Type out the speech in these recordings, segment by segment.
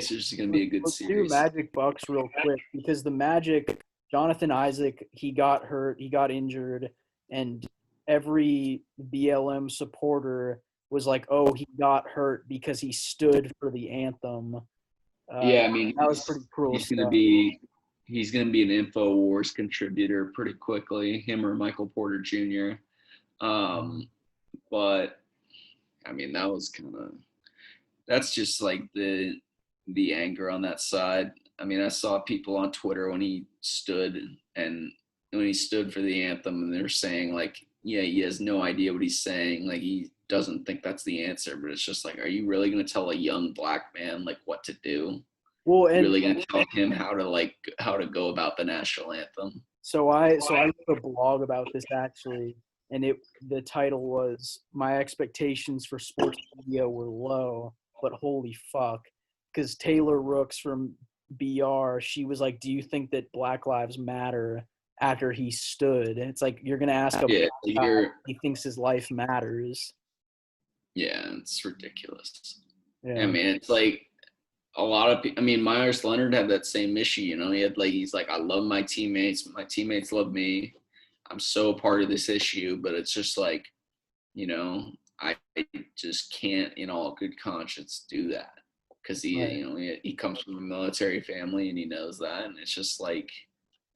Pacers is going to be a good Let's do series. Magic Bucks real quick because the Magic, Jonathan Isaac, he got hurt, he got injured, and every BLM supporter was like, "Oh, he got hurt because he stood for the anthem." Yeah, I mean, That was pretty cruel he's going to stuff. be an InfoWars contributor pretty quickly, him or Michael Porter Jr. But I mean, that's just like the anger on that side. I mean, I saw people on Twitter when he stood for the anthem, and they're saying like, yeah, he has no idea what he's saying. Like he doesn't think that's the answer, but it's just like, are you really going to tell a young black man like what to do? Well, You're and really going to tell him how to go about the national anthem? so I wrote a blog about this actually, and the title was "My expectations for sports media were low, but holy fuck," because Taylor Rooks from BR, she was like, "Do you think that Black Lives Matter?" After he stood, and it's like you're gonna ask a Yeah, black guy if he thinks his life matters. yeah, it's ridiculous. Yeah, I mean, it's like a lot of people. I mean, Myers Leonard had that same issue. You know, he's like, I love my teammates. My teammates love me. I'm so part of this issue, but it's just like, you know, I just can't, in all good conscience, do that because he comes from a military family and he knows that, and it's just like,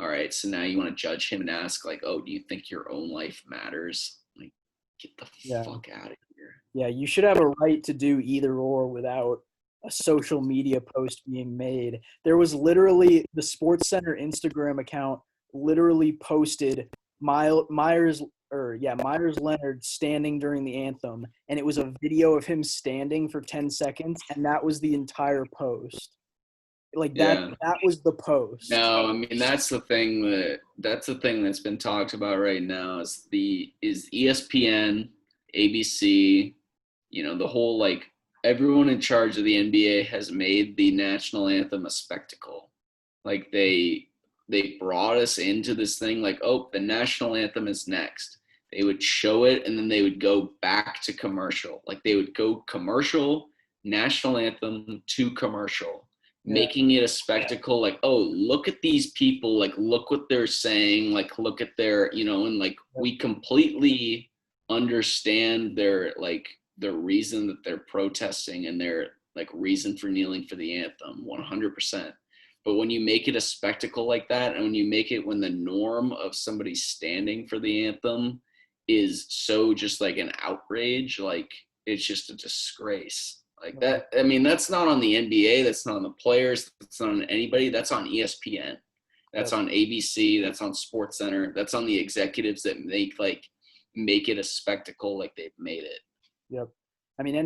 all right, so now you want to judge him and ask like, oh, do you think your own life matters? Like, get the yeah, fuck out of here. yeah. You should have a right to do either or without a social media post being made. There was literally the Sports Center Instagram account literally posted Myers Leonard standing during the anthem, and it was a video of him standing for 10 seconds, and that was the entire post. Like that was the post. No, I mean that's the thing that's been talked about right now is ESPN, ABC, the whole like everyone in charge of the NBA has made the national anthem a spectacle. Like they brought us into this thing like, oh, the national anthem is next. They would show it and then they would go back to commercial. Like they would go commercial, national anthem to commercial, making it a spectacle. Like, oh, look at these people. Like, look what they're saying. Like, look at their, and like we completely understand their reason that they're protesting and their like reason for kneeling for the anthem 100%. But when you make it a spectacle like that, and when you make it when the norm of somebody standing for the anthem is so just like an outrage, like it's just a disgrace. Like that, I mean, that's not on the NBA, that's not on the players, that's not on anybody, that's on ESPN, that's on ABC, that's on SportsCenter, that's on the executives that make it a spectacle like they've made it. Yep. I mean,